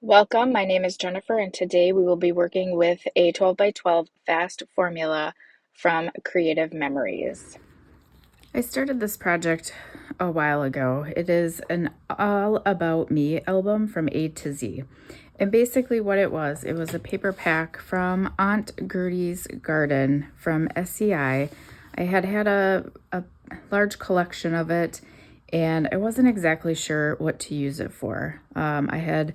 Welcome, my name is Jennifer, and today we will be working with a 12 by 12 fast formula from Creative Memories. I started this project a while ago. It is an all about me album from A to Z. And basically what it was a paper pack from Aunt Gertie's garden from SCI. I had a large collection of it, and I wasn't exactly sure what to use it for. I had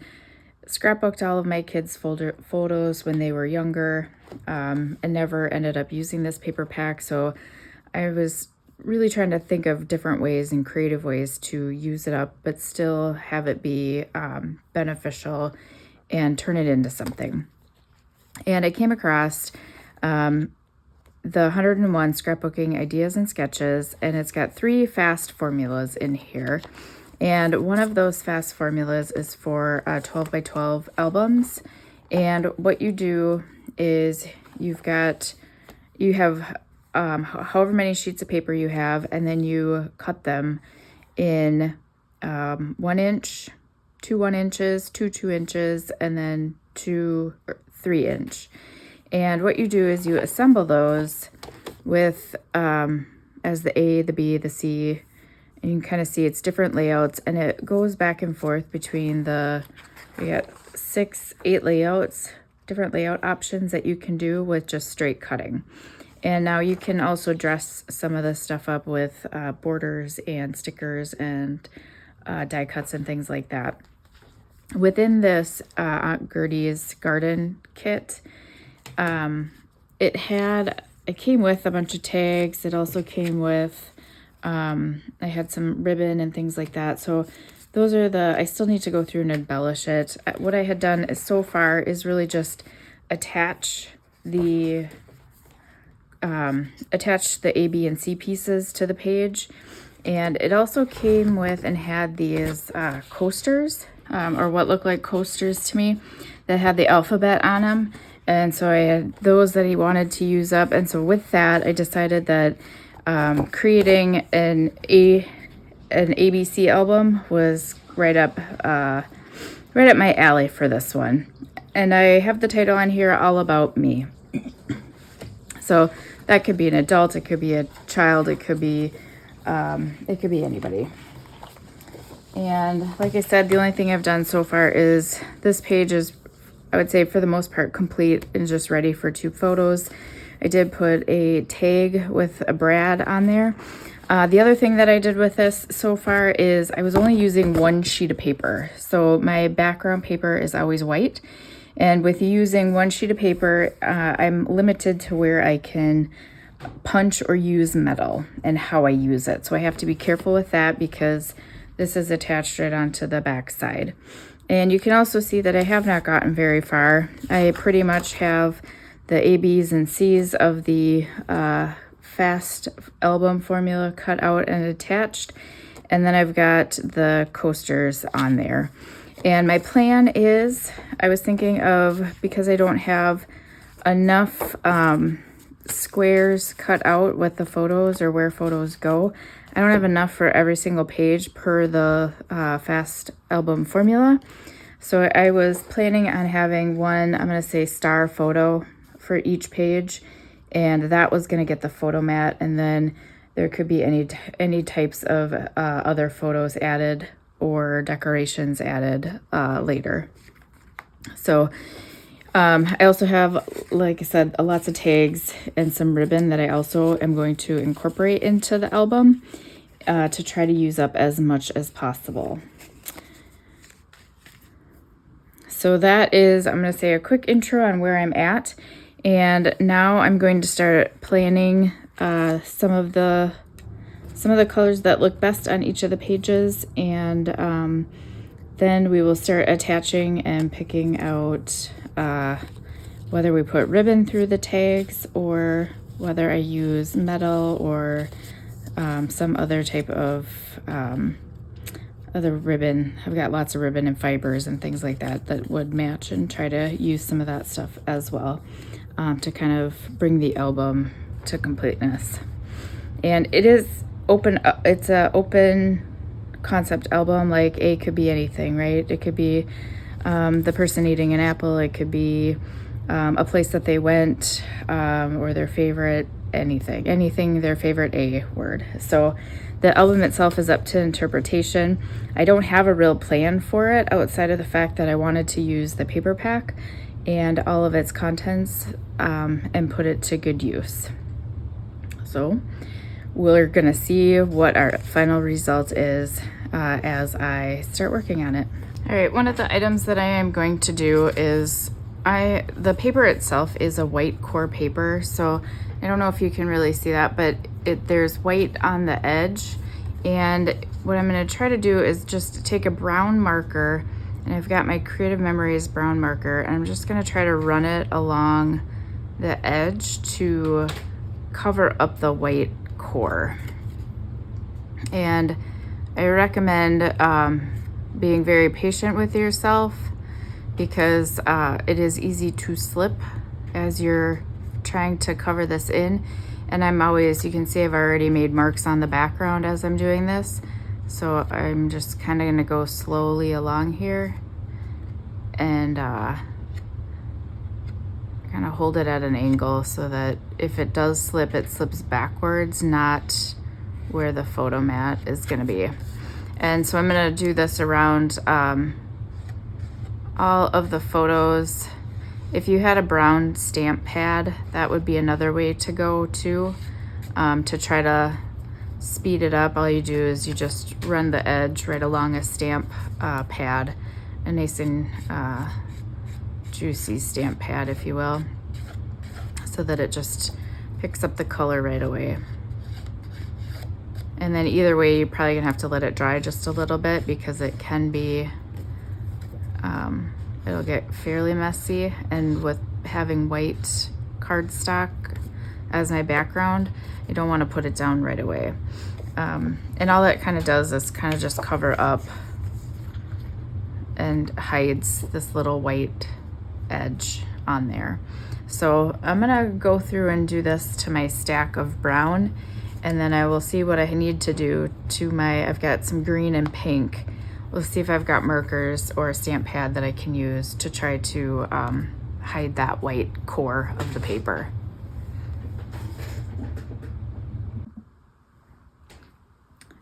scrapbooked all of my kids' photos when they were younger, and never ended up using this paper pack. So I was really trying to think of different ways and creative ways to use it up, but still have it be beneficial and turn it into something. And I came across the 101 Scrapbooking Ideas and Sketches, and it's got 3 fast formulas in here. And one of those fast formulas is for 12 by 12 albums. And what you do is you have however many sheets of paper you have, and then you cut them in 1 inch, 2 1-inches, 2 2-inches, and then 2 3-inch. And what you do is you assemble those with as the A, the B, the C, and you can kind of see it's different layouts, and it goes back and forth between we got 8 layouts, different layout options that you can do with just straight cutting. And now you can also dress some of this stuff up with borders and stickers and die cuts and things like that. Within this Aunt Gertie's garden kit, it came with a bunch of tags. It also came with, I had some ribbon and things like that. So those are I still need to go through and embellish it. What I had done so far is really just attach the A, B, and C pieces to the page. And it also came with and had these coasters, or what looked like coasters to me, that had the alphabet on them. And so I had those that he wanted to use up. And so with that, I decided that creating an ABC album was right up my alley for this one. And I have the title on here, All About Me. So that could be an adult, it could be a child, it could be anybody. And like I said, the only thing I've done so far is this page is, I would say, for the most part complete and just ready for 2 photos. I did put a tag with a Brad on there. The other thing that I did with this so far is I was only using 1 sheet of paper. So my background paper is always white. And with using 1 sheet of paper, I'm limited to where I can punch or use metal and how I use it. So I have to be careful with that because this is attached right onto the back side. And you can also see that I have not gotten very far. I pretty much have the A, B's, and C's of the fast album formula cut out and attached. And then I've got the coasters on there. And my plan is, I was thinking of, because I don't have enough squares cut out with the photos or where photos go, I don't have enough for every single page per the fast album formula. So I was planning on having one, I'm going to say star photo for each page, and that was going to get the photo mat, and then there could be any types of other photos added or decorations added later. So I also have, like I said, lots of tags and some ribbon that I also am going to incorporate into the album to try to use up as much as possible. So that is, I'm going to say, a quick intro on where I'm at. And now I'm going to start planning some of the colors that look best on each of the pages, and then we will start attaching and picking out whether we put ribbon through the tags or whether I use metal or some other type of other ribbon. I've got lots of ribbon and fibers and things like that would match, and try to use some of that stuff as well to kind of bring the album to completeness. And it is open, it's a open concept album. Like, it could be anything, right? It could be the person eating an apple. It could be a place that they went, or their favorite anything their favorite A word. So the album itself is up to interpretation. I don't have a real plan for it outside of the fact that I wanted to use the paper pack and all of its contents and put it to good use. So we're gonna see what our final result is as I start working on it. All right, one of the items that I am going to do is the paper itself is a white core paper, so I don't know if you can really see that, but there's white on the edge. And what I'm going to try to do is just take a brown marker, and I've got my Creative Memories brown marker, and I'm just going to try to run it along the edge to cover up the white core. And I recommend being very patient with yourself, because it is easy to slip as you're trying to cover this in. And I'm always, you can see I've already made marks on the background as I'm doing this. So I'm just kind of going to go slowly along here and kind of hold it at an angle so that if it does slip, it slips backwards, not where the photo mat is going to be. And so I'm going to do this around all of the photos. If you had a brown stamp pad, that would be another way to go too, to try to speed it up. All you do is you just run the edge right along a stamp pad, a nice and juicy stamp pad, if you will, so that it just picks up the color right away. And then either way, you're probably gonna have to let it dry just a little bit, because it can be it'll get fairly messy, and with having white cardstock as my background, you don't want to put it down right away. And all that kind of does is kind of just cover up and hides this little white edge on there. So I'm gonna go through and do this to my stack of brown, and then I will see what I need to do to I've got some green and pink. We'll see if I've got markers or a stamp pad that I can use to try to hide that white core of the paper.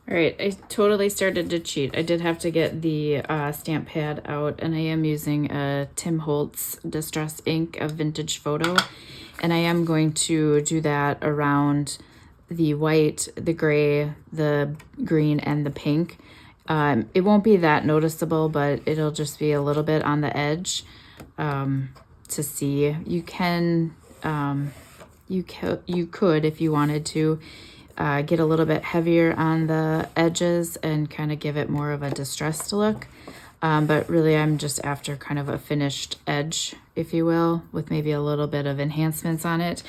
All right, I totally started to cheat. I did have to get the stamp pad out, and I am using a Tim Holtz Distress ink of Vintage Photo, and I am going to do that around the white, the gray, the green, and the pink. It won't be that noticeable, but it'll just be a little bit on the edge to see. You can, you could, if you wanted to, get a little bit heavier on the edges and kind of give it more of a distressed look. But really I'm just after kind of a finished edge, if you will, with maybe a little bit of enhancements on it.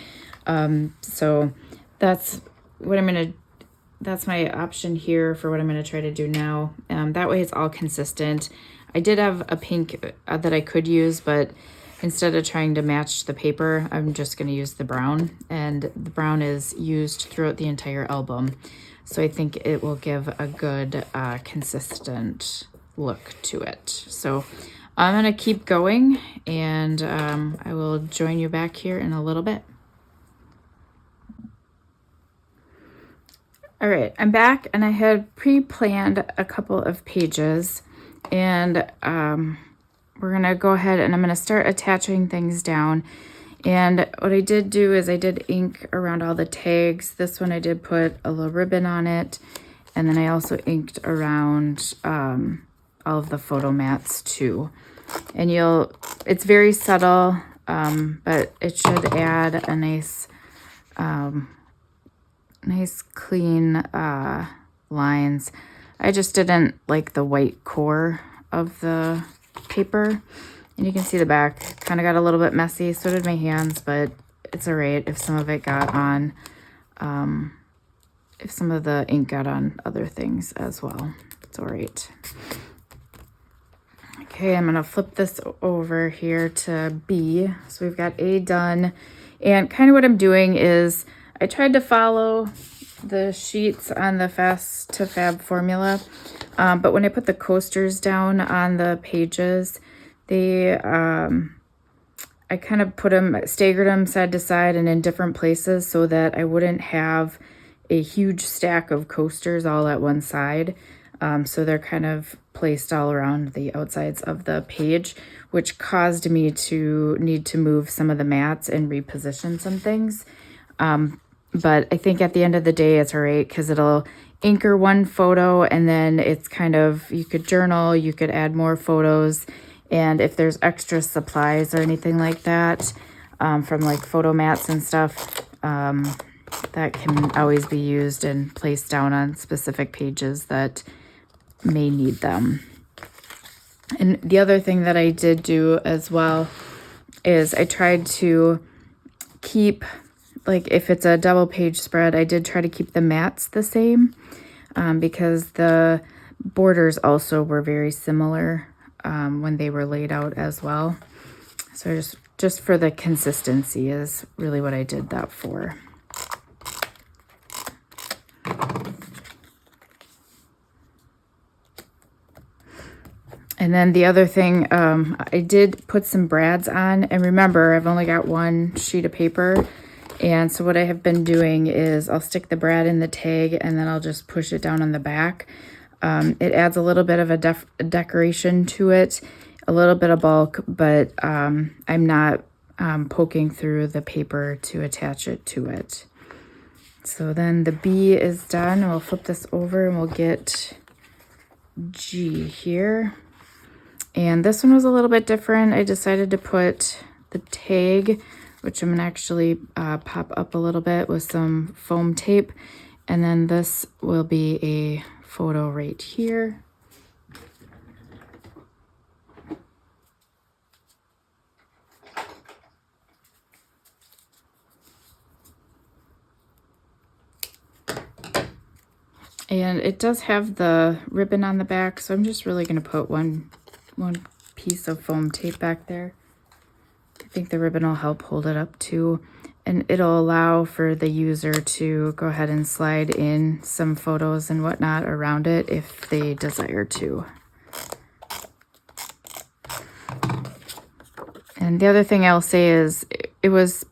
So that's what that's my option here for what I'm going to try to do now. That way it's all consistent. I did have a pink that I could use, but instead of trying to match the paper, I'm just going to use the brown, and the brown is used throughout the entire album. So I think it will give a good consistent look to it. So I'm going to keep going, and I will join you back here in a little bit. All right, I'm back, and I had pre-planned a couple of pages, and we're gonna go ahead and I'm gonna start attaching things down. And what I did do is I did ink around all the tags. This one I did put a little ribbon on it, and then I also inked around all of the photo mats too. And it's very subtle, but it should add a nice clean lines. I just didn't like the white core of the paper, and you can see the back kind of got a little bit messy. So did my hands, but it's all right if some of it got on, if some of the ink got on other things as well. It's all right. Okay, I'm gonna flip this over here to B. So we've got A done, and kind of what I'm doing is I tried to follow the sheets on the Fast to Fab formula, but when I put the coasters down on the pages, They, I kind of staggered them side to side and in different places so that I wouldn't have a huge stack of coasters all at one side. So they're kind of placed all around the outsides of the page, which caused me to need to move some of the mats and reposition some things. But I think at the end of the day, it's all right because it'll anchor one photo, and then it's kind of, you could journal, you could add more photos. And if there's extra supplies or anything like that, from like photo mats and stuff, that can always be used and placed down on specific pages that may need them. And the other thing that I did do as well is I tried to keep, like if it's a double page spread, I did try to keep the mats the same, because the borders also were very similar when they were laid out as well. So just for the consistency is really what I did that for. And then the other thing, I did put some brads on, and remember, I've only got one sheet of paper. And so what I have been doing is I'll stick the brad in the tag and then I'll just push it down on the back. It adds a little bit of a decoration to it, a little bit of bulk, but I'm not poking through the paper to attach it to it. So then the B is done. We'll flip this over and we'll get G here. And this one was a little bit different. I decided to put the tag, which I'm gonna actually pop up a little bit with some foam tape. And then this will be a photo right here. And it does have the ribbon on the back, so I'm just really gonna put one piece of foam tape back there. I think the ribbon will help hold it up too. And it'll allow for the user to go ahead and slide in some photos and whatnot around it if they desire to. And the other thing I'll say is it was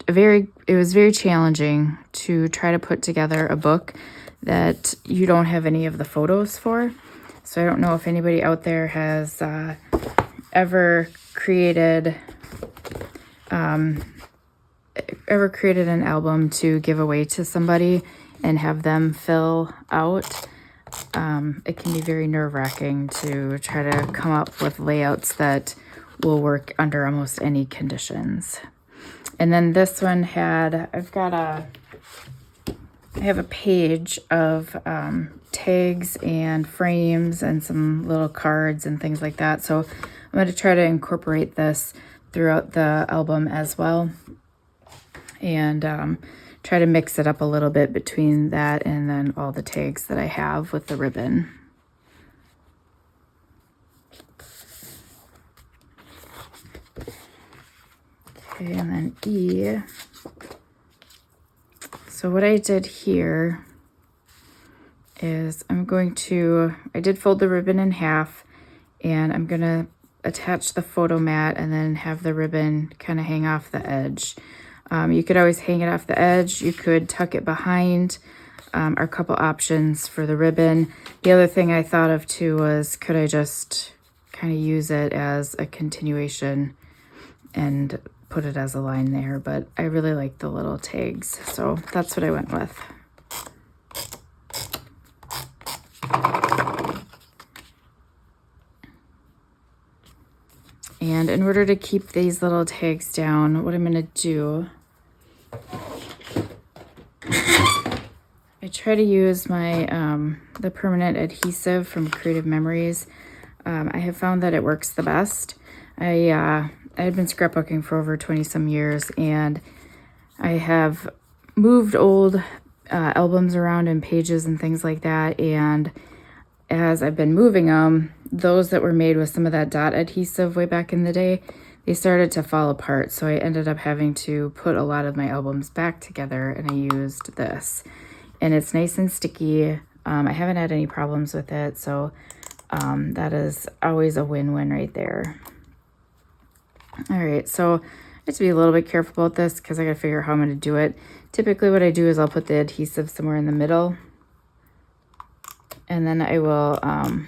very challenging to try to put together a book that you don't have any of the photos for. So I don't know if anybody out there has ever created an album to give away to somebody and have them fill out. It can be very nerve-wracking to try to come up with layouts that will work under almost any conditions. And then this one I have a page of tags and frames and some little cards and things like that. So I'm going to try to incorporate this throughout the album as well, and try to mix it up a little bit between that and then all the tags that I have with the ribbon. Okay, and then E. So what I did here is I did fold the ribbon in half, and I'm going to attach the photo mat and then have the ribbon kind of hang off the edge. You could always hang it off the edge. You could tuck it behind. Are a couple options for the ribbon. The other thing I thought of too was, could I just kind of use it as a continuation and put it as a line there, but I really like the little tags, so that's what I went with. And in order to keep these little tags down, what I'm going to do, I try to use my the permanent adhesive from Creative Memories. I have found that it works the best. I had been scrapbooking for over 20 some years, and I have moved old albums around and pages and things like that, and as I've been moving them, those that were made with some of that dot adhesive way back in the day, they started to fall apart. So I ended up having to put a lot of my albums back together, and I used this. And it's nice and sticky. I haven't had any problems with it, so that is always a win-win right there. All right, so I have to be a little bit careful about this because I gotta figure out how I'm gonna do it. Typically what I do is I'll put the adhesive somewhere in the middle, and then I will, let's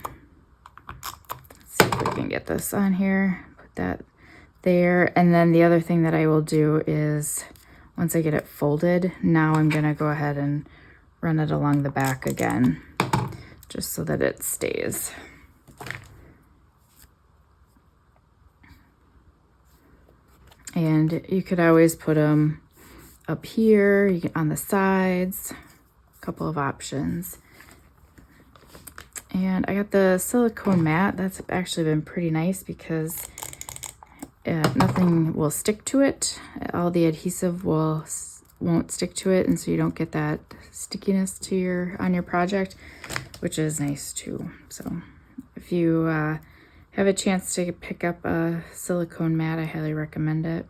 see if we can get this on here, put that there. And then the other thing that I will do is once I get it folded, now I'm gonna go ahead and run it along the back again, just so that it stays. And you could always put them up here, you can, on the sides, a couple of options. And I got the silicone mat. That's actually been pretty nice because nothing will stick to it. All the adhesive won't stick to it, and so you don't get that stickiness to on your project, which is nice too. So if you have a chance to pick up a silicone mat, I highly recommend it.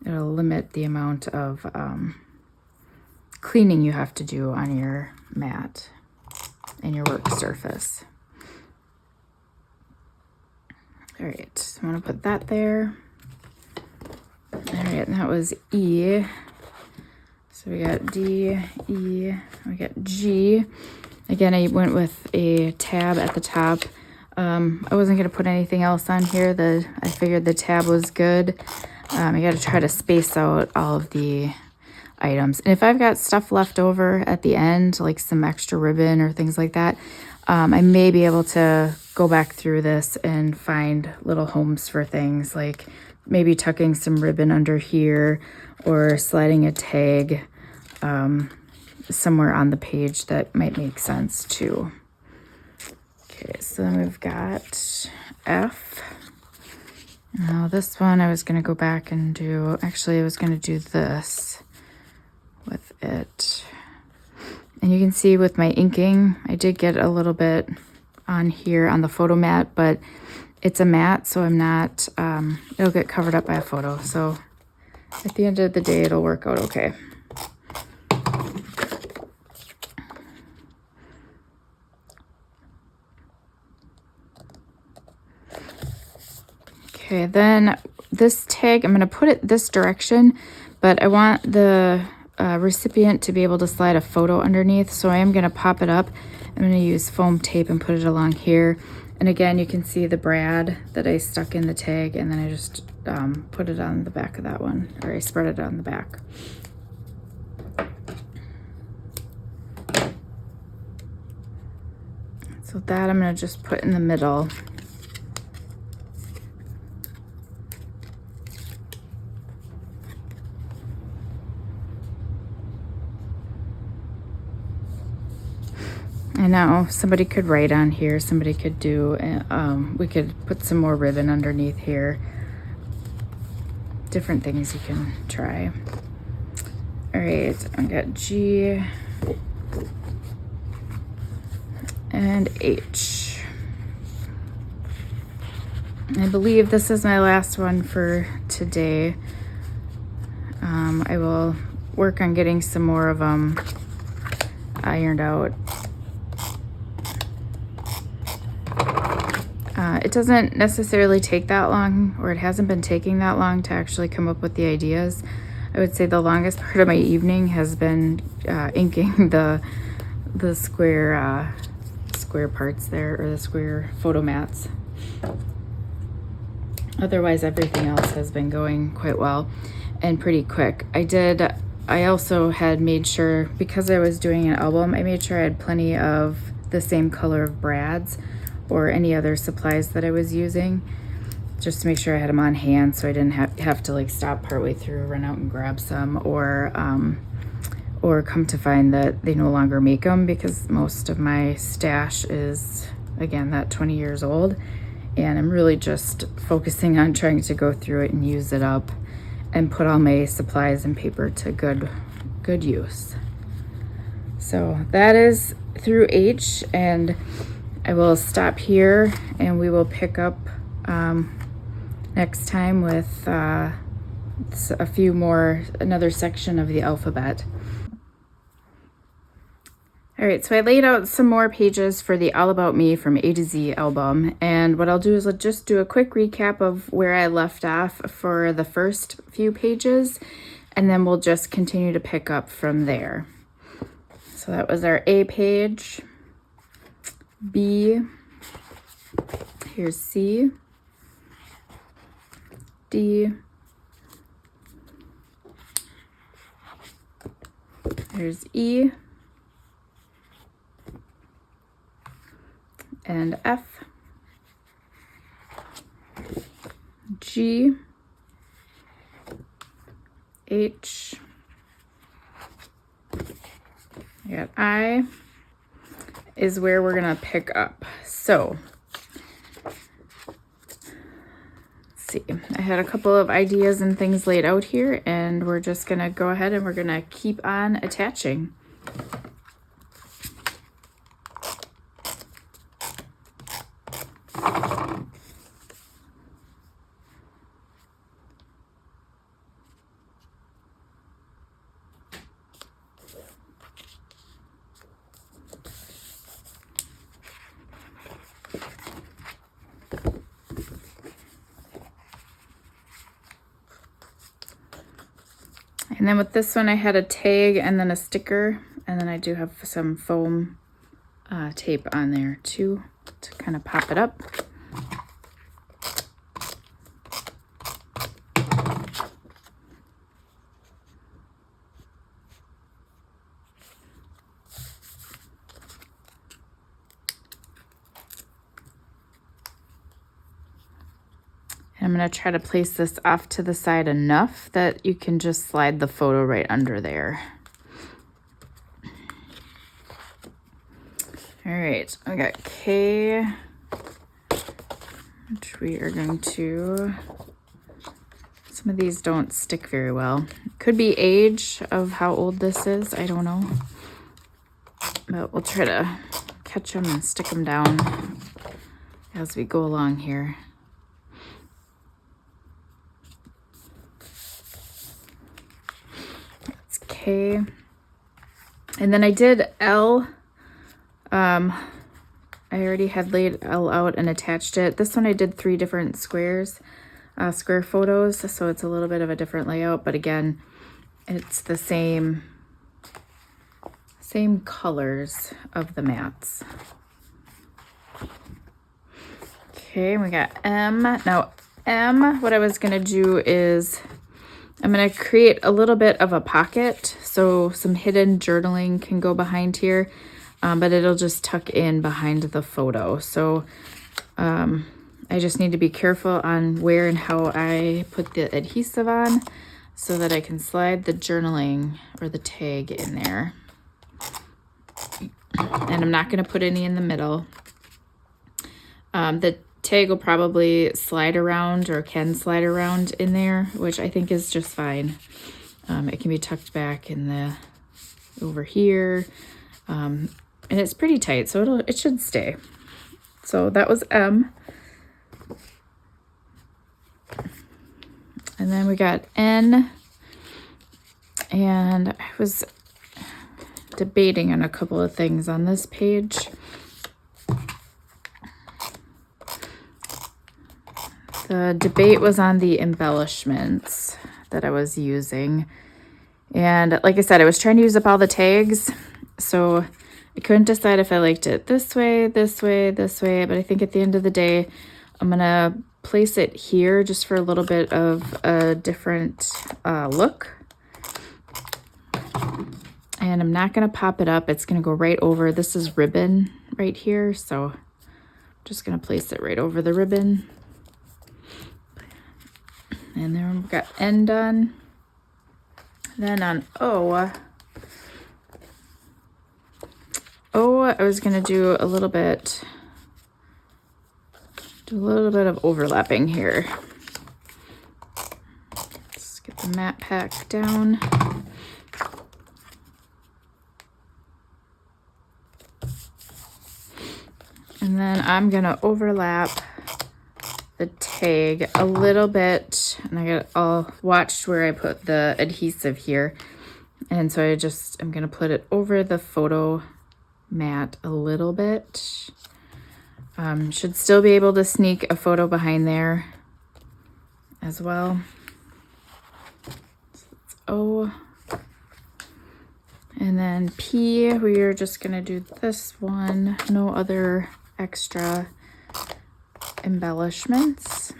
It'll limit the amount of cleaning you have to do on your mat and your work surface. All right, so I'm gonna put that there. All right, and that was E. So we got D, E, we got G. Again, I went with a tab at the top. I wasn't gonna put anything else on here. I figured the tab was good. I gotta try to space out all of the items. And if I've got stuff left over at the end, like some extra ribbon or things like that, I may be able to go back through this and find little homes for things, like maybe tucking some ribbon under here or sliding a tag somewhere on the page that might make sense too. Okay, so then we've got F. Now this one I was going to go back and do, actually I was going to do this with it. And you can see with my inking, I did get a little bit on here on the photo mat, but it's a mat, so I'm not, it'll get covered up by a photo. So at the end of the day, it'll work out okay. Okay, then this tag, I'm gonna put it this direction, but I want the recipient to be able to slide a photo underneath. So I am gonna pop it up. I'm gonna use foam tape and put it along here. And again, you can see the brad that I stuck in the tag, and then I just put it on the back of that one, or I spread it on the back. So that I'm gonna just put in the middle. I know somebody could write on here, somebody could do, we could put some more ribbon underneath here. Different things you can try. All right, I got G and H. I believe this is my last one for today. I will work on getting some more of them ironed out. It doesn't necessarily take that long, or it hasn't been taking that long to actually come up with the ideas. I would say the longest part of my evening has been inking the square parts there, or the square photo mats. Otherwise, everything else has been going quite well and pretty quick. I also had made sure, because I was doing an album, I made sure I had plenty of the same color of brads or any other supplies that I was using, just to make sure I had them on hand, so I didn't have to like stop partway through, run out and grab some, or come to find that they no longer make them, because most of my stash is, again, that 20 years old, and I'm really just focusing on trying to go through it and use it up and put all my supplies and paper to good use. So that is through H, and I will stop here and we will pick up next time with another section of the alphabet. All right, so I laid out some more pages for the All About Me from A to Z album, and what I'll do is I'll just do a quick recap of where I left off for the first few pages, and then we'll just continue to pick up from there. So that was our A page, B, here's C, D, there's E, and F, G, H, I got I is where we're gonna pick up. So let's see, I had a couple of ideas and things laid out here, and we're just gonna go ahead and we're gonna keep on attaching. And then with this one, I had a tag and then a sticker, and then I do have some foam tape on there too to kind of pop it up. I'm going to try to place this off to the side enough that you can just slide the photo right under there. All right, I got K, which we are going to, some of these don't stick very well. Could be age of how old this is, I don't know. But we'll try to catch them and stick them down as we go along here. K, and then I did L. I already had laid L out and attached it. This one I did 3 different squares, square photos, so it's a little bit of a different layout, but again, it's the same colors of the mats. Okay, we got M. Now M, what I was gonna do is I'm going to create a little bit of a pocket, so some hidden journaling can go behind here, but it'll just tuck in behind the photo. So I just need to be careful on where and how I put the adhesive on so that I can slide the journaling or the tag in there. And I'm not going to put any in the middle. The tag will probably slide around or can slide around in there, which I think is just fine. It can be tucked back in the over here, and it's pretty tight, so it should stay. So that was M. And then we got N, and I was debating on a couple of things on this page. The debate was on the embellishments that I was using. And like I said, I was trying to use up all the tags, so I couldn't decide if I liked it this way, this way, this way. But I think at the end of the day, I'm going to place it here just for a little bit of a different look. And I'm not going to pop it up. It's going to go right over. This is ribbon right here, so I'm just going to place it right over the ribbon. And then we've got N done. Then on O, I was gonna do a little bit of overlapping here. Let's get the mat pack down. And then I'm gonna overlap the tag a little bit, and I got all watched where I put the adhesive here, and so I'm gonna put it over the photo mat a little bit. Should still be able to sneak a photo behind there as well. So it's O. And then P, we are just gonna do this one, no other extra embellishments.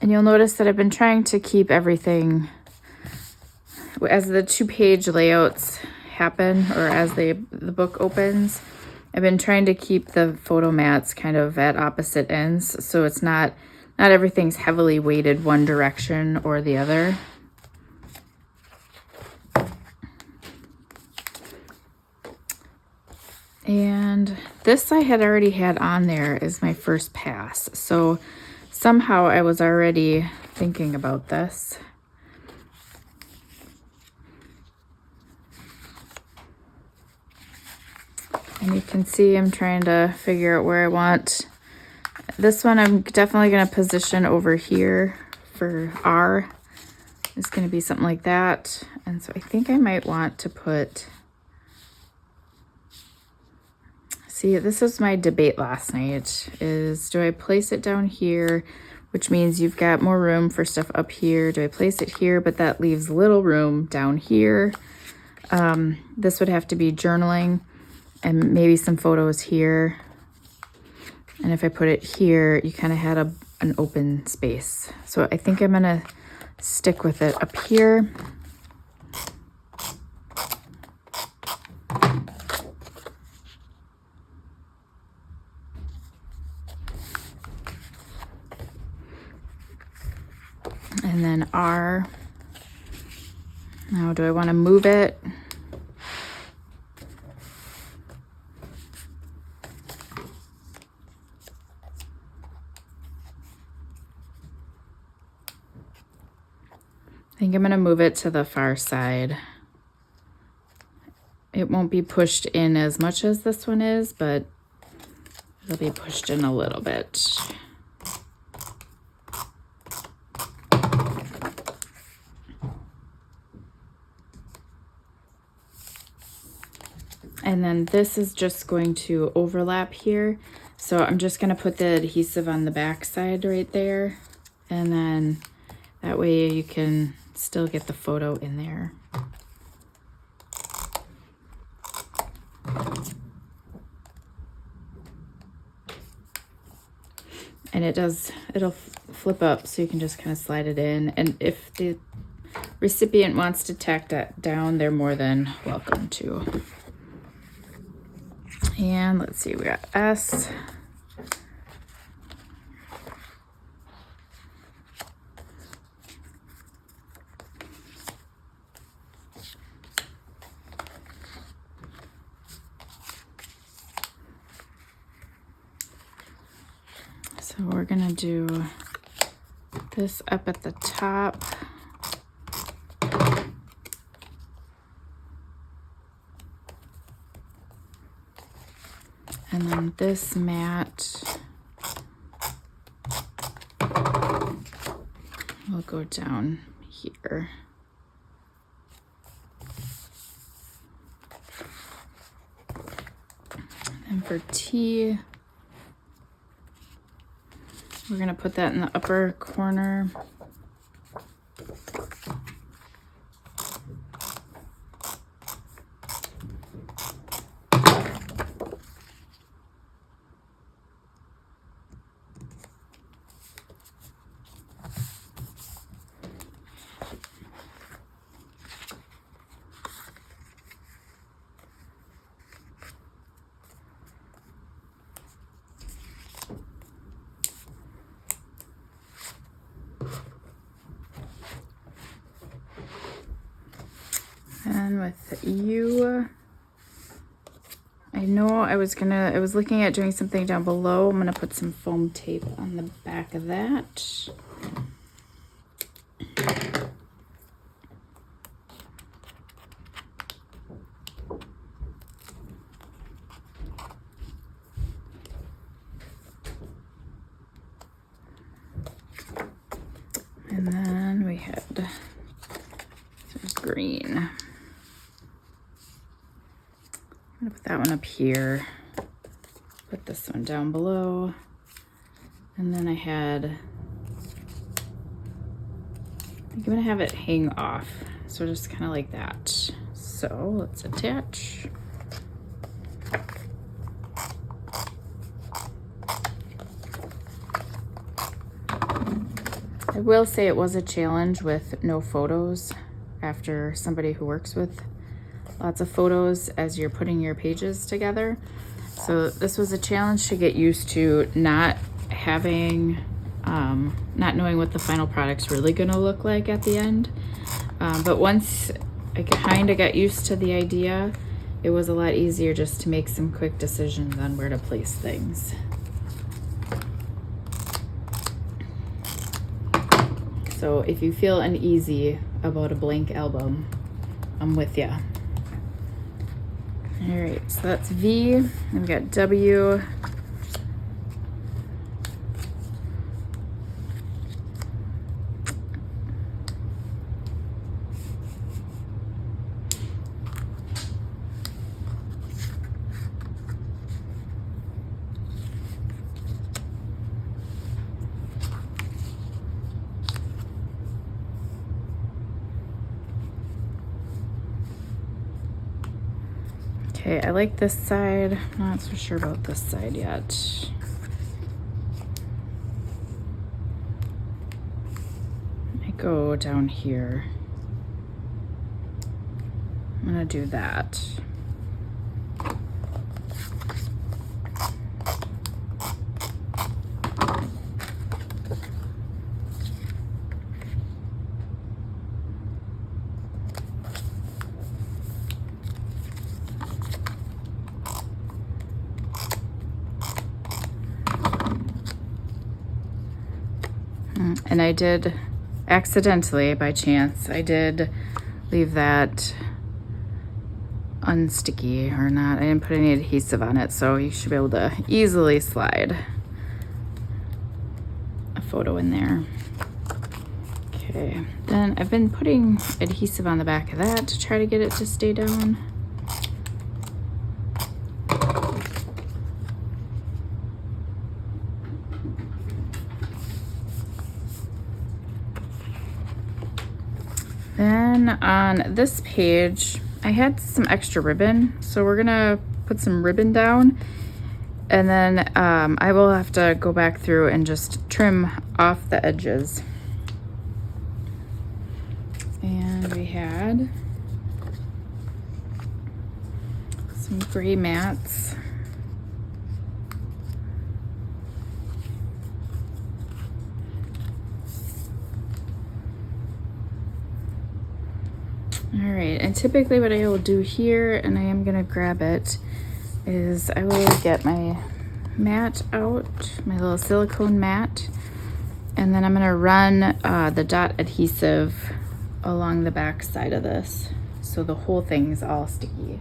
And you'll notice that I've been trying to keep everything, as the 2-page layouts happen, or as the book opens, I've been trying to keep the photo mats kind of at opposite ends, so it's not everything's heavily weighted one direction or the other. And this I had already had on there as my first pass, so somehow I was already thinking about this. And you can see I'm trying to figure out where I want. This one I'm definitely going to position over here for R. It's going to be something like that. And so I think I might want to put, see, this was my debate last night, is do I place it down here, which means you've got more room for stuff up here. Do I place it here, but that leaves little room down here? This would have to be journaling and maybe some photos here. And if I put it here, you kind of had an open space. So I think I'm gonna stick with it up here. And then R. Now, do I want to move it? I think I'm going to move it to the far side. It won't be pushed in as much as this one is, but it'll be pushed in a little bit. And then this is just going to overlap here. So I'm just going to put the adhesive on the back side right there. And then that way you can still get the photo in there. And it'll flip up, so you can just kind of slide it in. And if the recipient wants to tack that down, they're more than welcome to. And let's see, we got S. So we're gonna do this up at the top. And then this mat will go down here. And for T, we're gonna put that in the upper corner. And with U, I know I was looking at doing something down below. I'm gonna put some foam tape on the back of that. And then we had some green. stick that one up here. Put this one down below. And then I think I'm gonna have it hang off. So just kind of like that. So let's attach. I will say it was a challenge with no photos after somebody who works with lots of photos as you're putting your pages together. So this was a challenge to get used to not having, not knowing what the final product's really gonna look like at the end. But once I kind of got used to the idea, it was a lot easier just to make some quick decisions on where to place things. So if you feel uneasy about a blank album, I'm with you. All right, so that's V, and we've got W. Okay, I like this side. I'm not so sure about this side yet. I go down here. I'm gonna do that. And I did accidentally, by chance, I did leave that unsticky or not. I didn't put any adhesive on it, so you should be able to easily slide a photo in there. Okay, then I've been putting adhesive on the back of that to try to get it to stay down. Then on this page, I had some extra ribbon, so we're gonna put some ribbon down, and then I will have to go back through and just trim off the edges. And we had some gray mats. All right, and typically what I will do here, and I am gonna grab it, is I will get my mat out, my little silicone mat, and then I'm gonna run the dot adhesive along the back side of this, so the whole thing's all sticky.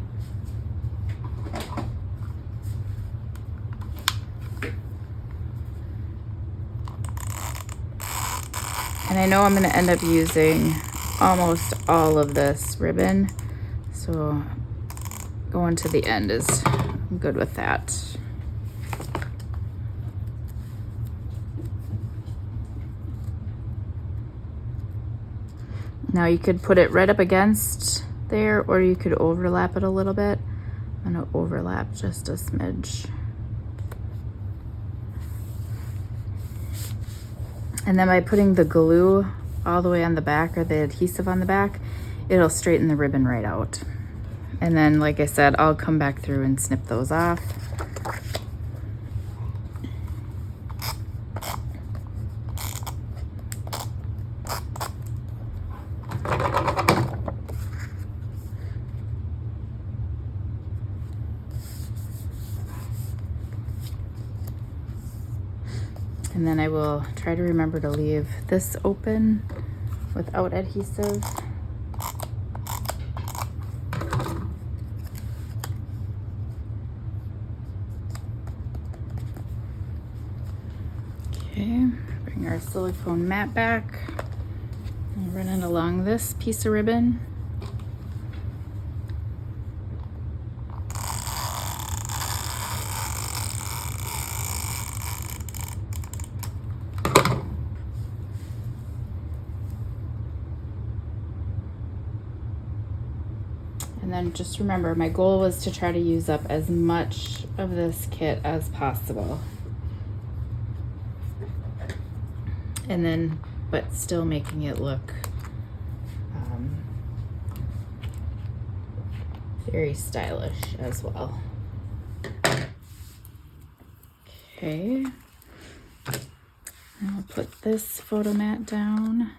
And I know I'm gonna end up using almost all of this ribbon, so going to the end is I'm good with that. Now you could put it right up against there, or you could overlap it a little bit. I'm gonna overlap just a smidge. And then by putting the glue all the way on the back, or the adhesive on the back, it'll straighten the ribbon right out. And then, like I said, I'll come back through and snip those off. And then I will try to remember to leave this open without adhesive. Okay, bring our silicone mat back and run it along this piece of ribbon. then just remember, my goal was to try to use up as much of this kit as possible. And then, but still making it look very stylish as well. Okay. I'll put this photo mat down,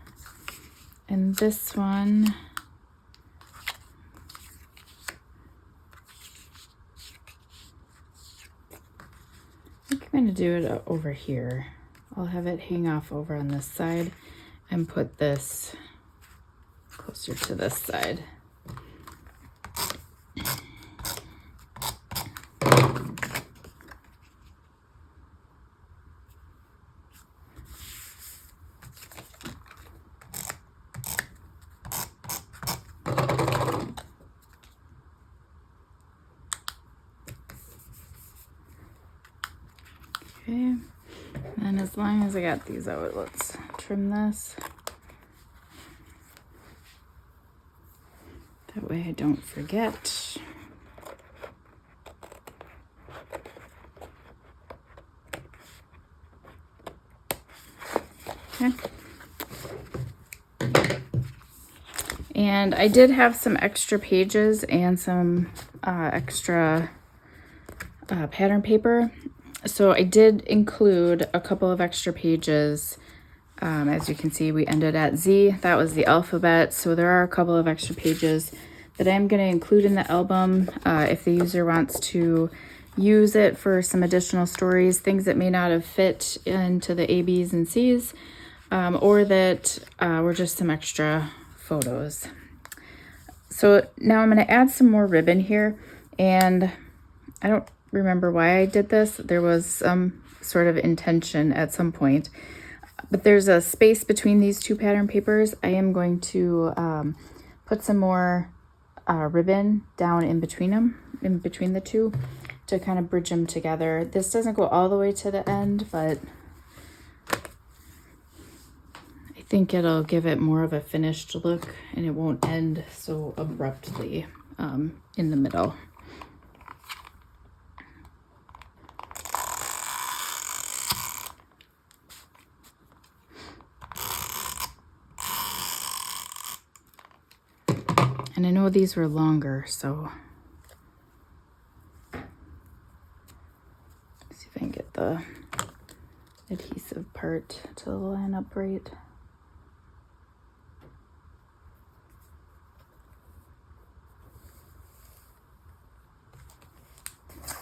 and this one I think I'm going to do it over here. I'll have it hang off over on this side and put this closer to this side. Okay, and as long as I got these out, let's trim this. That way I don't forget. Okay. And I did have some extra pages and some extra pattern paper. So I did include a couple of extra pages. As you can see, we ended at Z. That was the alphabet. So there are a couple of extra pages that I'm going to include in the album if the user wants to use it for some additional stories, things that may not have fit into the A, B's, and C's, or that were just some extra photos. So now I'm going to add some more ribbon here, and I don't remember why I did this. There was some sort of intention at some point, but there's a space between these two pattern papers. I am going to put some more ribbon down in between them, in between the two, to kind of bridge them together. This doesn't go all the way to the end, but I think it'll give it more of a finished look, and it won't end so abruptly in the middle. And I know these were longer, so let's see if I can get the adhesive part to line up right.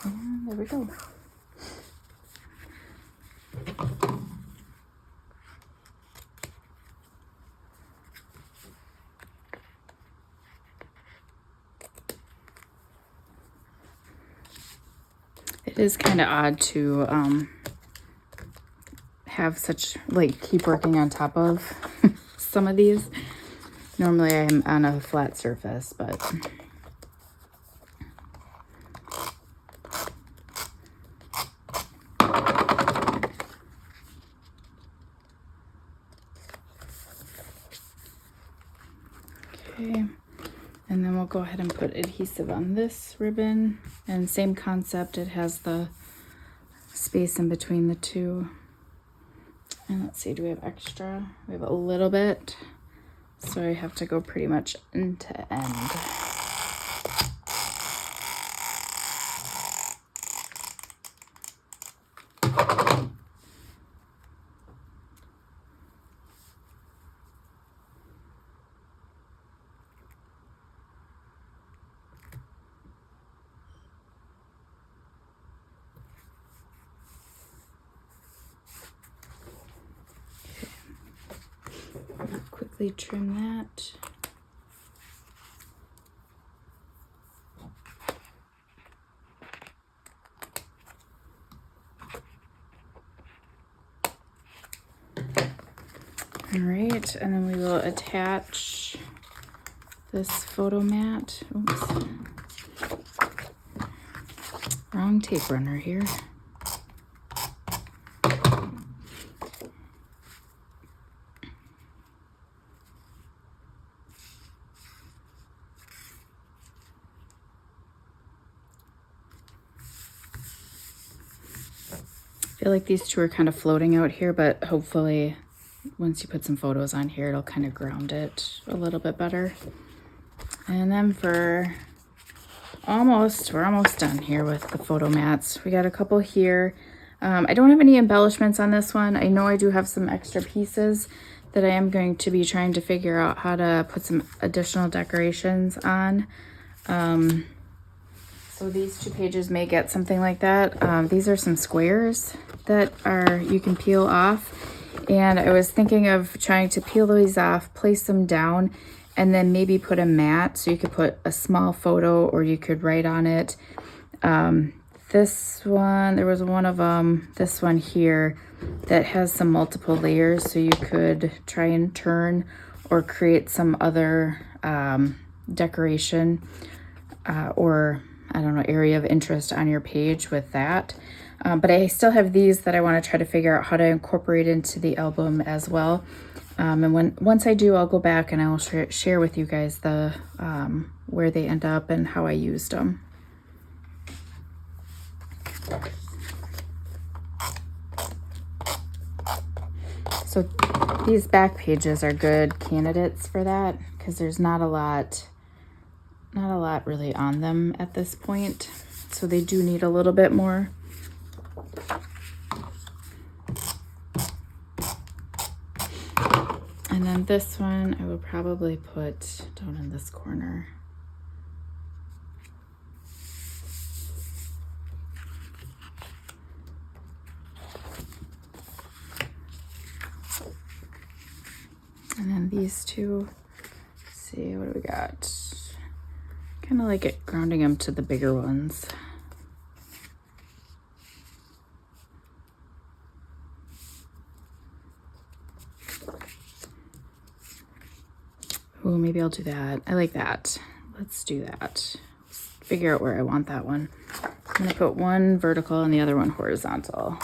And there we go. It is kind of odd to have such, like, keep working on top of some of these. Normally I'm on a flat surface, but okay. And then we'll go ahead and put adhesive on this ribbon, and same concept, it has the space in between the two. And let's see, do we have extra? We have a little bit, so I have to go pretty much end to end. Quickly trim that. All right, and then we will attach this photo mat. Oops. Wrong tape runner here. feel like these two are kind of floating out here, but hopefully once you put some photos on here, it'll kind of ground it a little bit better. And then we're almost done here with the photo mats. We got a couple here. I don't have any embellishments on this one. I know I do have some extra pieces that I am going to be trying to figure out how to put some additional decorations on. So these 2 pages may get something like that. These are some squares that you can peel off. And I was thinking of trying to peel these off, place them down, and then maybe put a mat. So you could put a small photo or you could write on it. This one, there was one of them, this one here, that has some multiple layers. So you could try and turn or create some other decoration or I don't know, area of interest on your page with that. But I still have these that I want to try to figure out how to incorporate into the album as well. And once I do, I'll go back and I'll share with you guys the where they end up and how I used them. So these back pages are good candidates for that because there's not a lot really on them at this point. So they do need a little bit more. And then this one I will probably put down in this corner. And then these two, let's see, what do we got? Kind of like it grounding them to the bigger ones. Oh, maybe I'll do that. I like that. Let's do that. Let's figure out where I want that one. I'm gonna put one vertical and the other one horizontal.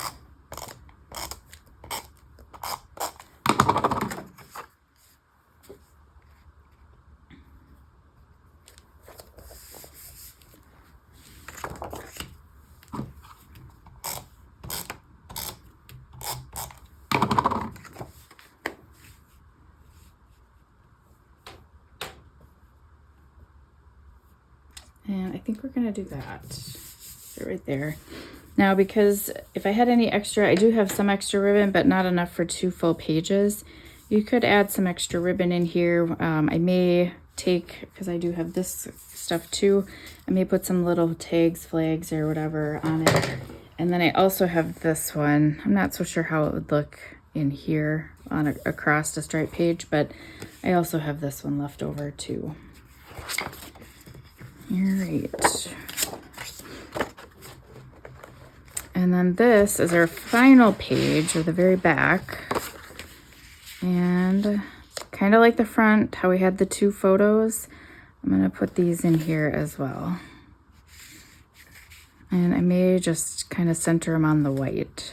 And I think we're gonna do that right there. Now, because if I had any extra, I do have some extra ribbon, but not enough for 2 full pages. You could add some extra ribbon in here. I may take, because I do have this stuff too, I may put some little tags, flags, or whatever on it. And then I also have this one. I'm not so sure how it would look in here on across a striped page, but I also have this one left over too. All right. And then this is our final page, or the very back. And kind of like the front, how we had the 2 photos, I'm gonna put these in here as well. And I may just kind of center them on the white.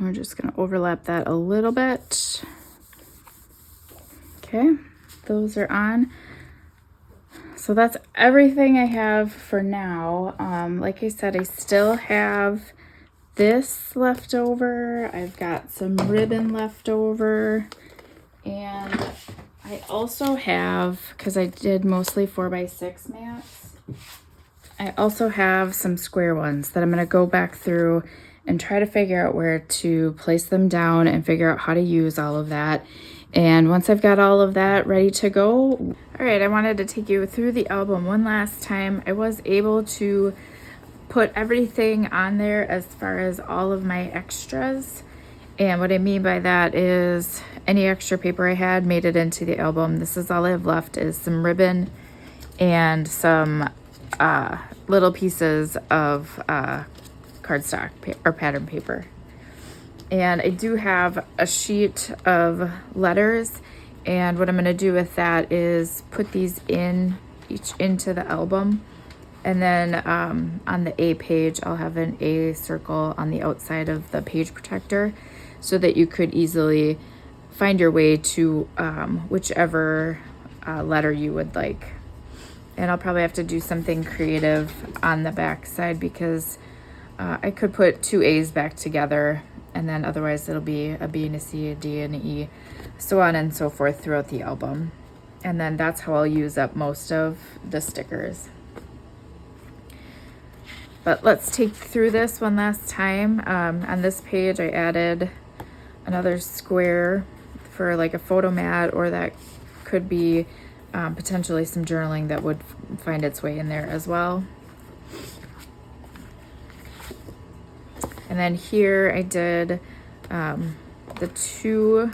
We're just going to overlap that a little bit. Okay, those are on. So that's everything I have for now. Like I said, I still have this left over. I've got some ribbon left over. And I also have, because I did mostly 4x6 mats, I also have some square ones that I'm going to go back through and try to figure out where to place them down and figure out how to use all of that. And once I've got all of that ready to go, all right, I wanted to take you through the album one last time. I was able to put everything on there as far as all of my extras. And what I mean by that is any extra paper I had made it into the album. This is all I have left is some ribbon and some little pieces of cardstock or pattern paper. And I do have a sheet of letters, And what I'm going to do with that is put these each into the album. And then on the A page, I'll have an A circle on the outside of the page protector so that you could easily find your way to whichever letter you would like. And I'll probably have to do something creative on the back side because I could put two A's back together, and then otherwise it'll be a B and a C, a D and an E, so on and so forth throughout the album. And then that's how I'll use up most of the stickers. But let's take through this one last time. On this page, I added another square for like a photo mat, or that could be potentially some journaling that would find its way in there as well. And then here I did the two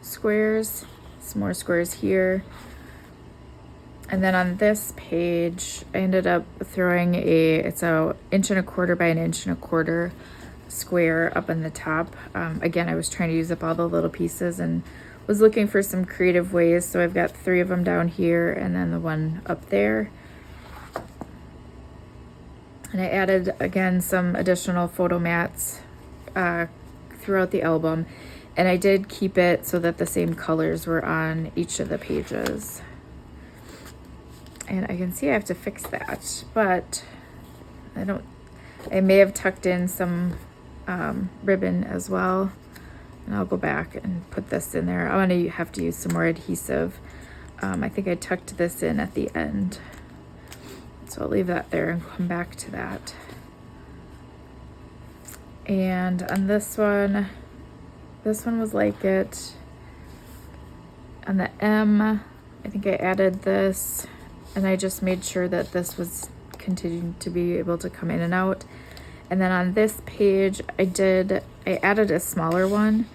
squares, some more squares here. And then on this page, I ended up throwing it's a 1.25 by 1.25 square up on the top. Again, I was trying to use up all the little pieces and was looking for some creative ways. So I've got 3 of them down here and then the one up there. And I added, again, some additional photo mats throughout the album. And I did keep it so that the same colors were on each of the pages. And I can see I have to fix that, but I may have tucked in some ribbon as well. And I'll go back and put this in there. I'm gonna have to use some more adhesive. I think I tucked this in at the end. So I'll leave that there and come back to that. And on this one was like it. On the M, I think I added this, and I just made sure that this was continuing to be able to come in and out. And then on this page, I added a smaller one,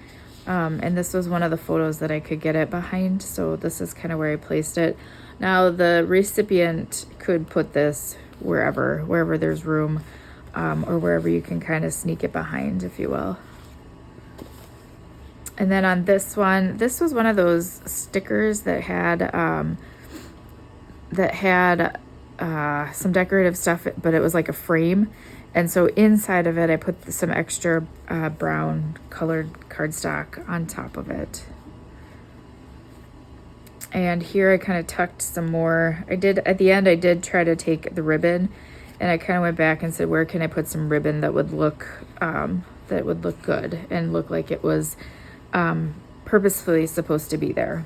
and this was one of the photos that I could get it behind, so this is kind of where I placed it. Now the recipient could put this wherever there's room, or wherever you can kind of sneak it behind, if you will. And then on this one, this was one of those stickers that had some decorative stuff, but it was like a frame. And so inside of it, I put some extra brown colored cardstock on top of it. And here I kind of tucked some more. At the end, I did try to take the ribbon, and I kind of went back and said, where can I put some ribbon that would look good and look like it was purposefully supposed to be there.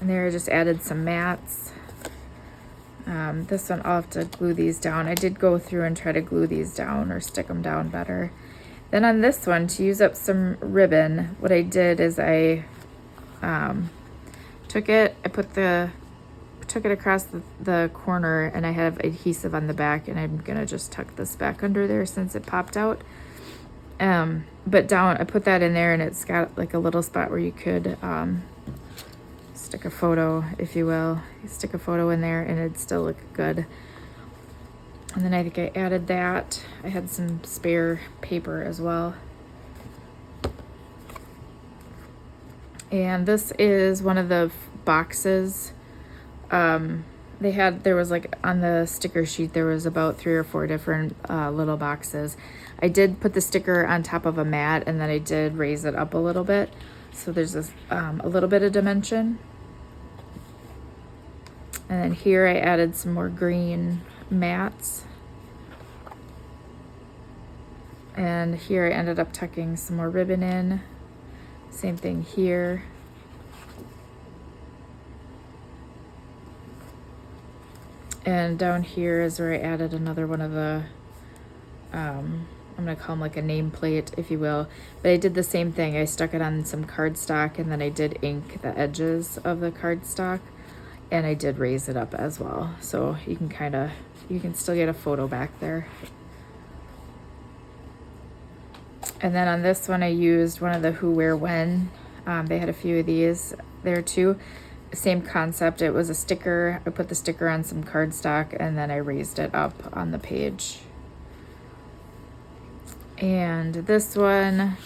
And there I just added some mats. This one, I'll have to glue these down. I did go through and try to glue these down or stick them down better. Then on this one, to use up some ribbon, what I did is I took it across the corner, and I have adhesive on the back, and I'm gonna just tuck this back under there since it popped out. But down, I put that in there, and it's got like a little spot where you could stick a photo, if you will. You stick a photo in there and it'd still look good. And then I think I added that. I had some spare paper as well. And this is one of the boxes. There was like on the sticker sheet, there was about 3 or 4 different little boxes. I did put the sticker on top of a mat, and then I did raise it up a little bit. So there's a little bit of dimension. And then here I added some more green mats. And here I ended up tucking some more ribbon in. Same thing here. And down here is where I added another one of the, I'm gonna call them like a nameplate, if you will. But I did the same thing. I stuck it on some cardstock, and then I did ink the edges of the cardstock. And I did raise it up as well. So you can still get a photo back there. And then on this one, I used one of the Who, Where, When. They had a few of these there too. Same concept. It was a sticker. I put the sticker on some cardstock, and then I raised it up on the page. And this one,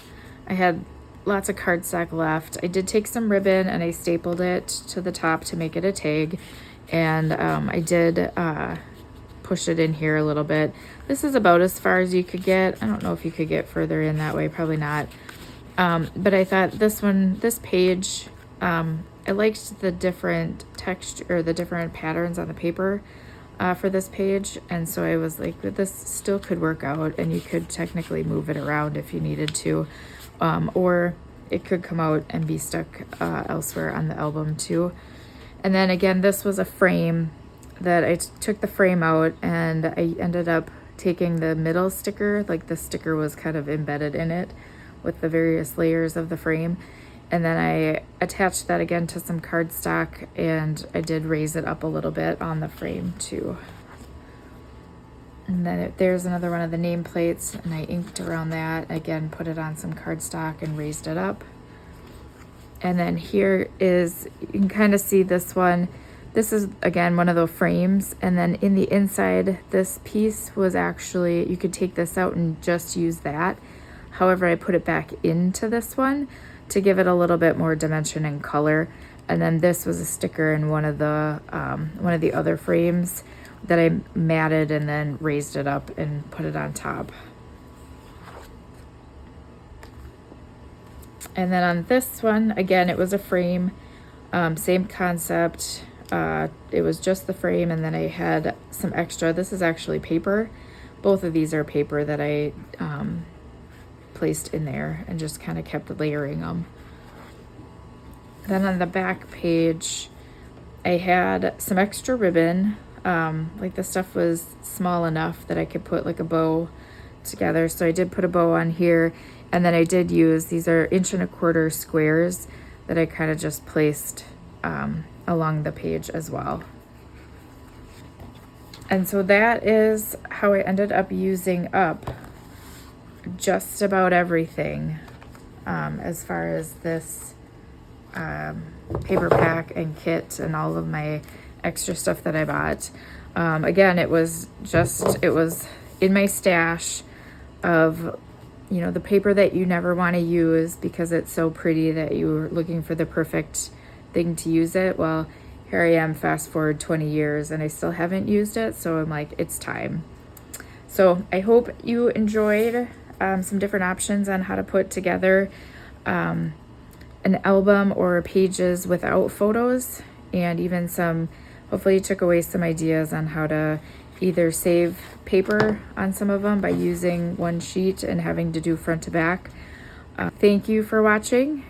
I had lots of cardstock left. I did take some ribbon and I stapled it to the top to make it a tag. And I did push it in here a little bit. This is about as far as you could get. I don't know if you could get further in that way, probably not. But I thought this page, I liked the different texture or the different patterns on the paper for this page. And so I was like, this still could work out, and you could technically move it around if you needed to. Or it could come out and be stuck elsewhere on the album too. And then again, this was a frame that I took the frame out, and I ended up taking the middle sticker, like the sticker was kind of embedded in it with the various layers of the frame. And then I attached that again to some cardstock, and I did raise it up a little bit on the frame too. And then there's another one of the nameplates, and I inked around that. Again, put it on some cardstock and raised it up. And then here is, you can kind of see this one. This is, again, one of those frames. And then in the inside, this piece was actually, you could take this out and just use that. However, I put it back into this one to give it a little bit more dimension and color. And then this was a sticker in one of the other frames that I matted and then raised it up and put it on top. And then on this one, again, it was a frame, same concept. It was just the frame, and then I had some extra. This is actually paper. Both of these are paper that I placed in there and just kind of kept layering them. Then on the back page, I had some extra ribbon. Like the stuff was small enough that I could put like a bow together. So I did put a bow on here, and then I did use, these are 1¼ squares that I kind of just placed along the page as well. And so that is how I ended up using up just about everything as far as this paper pack and kit and all of my extra stuff that I bought. Again, it was in my stash of, you know, the paper that you never want to use because it's so pretty that you're looking for the perfect thing to use it. Well, here I am, fast forward 20 years, and I still haven't used it, so I'm like, it's time. So I hope you enjoyed some different options on how to put together an album or pages without photos, and even some, hopefully you took away some ideas on how to either save paper on some of them by using one sheet and having to do front to back. Thank you for watching,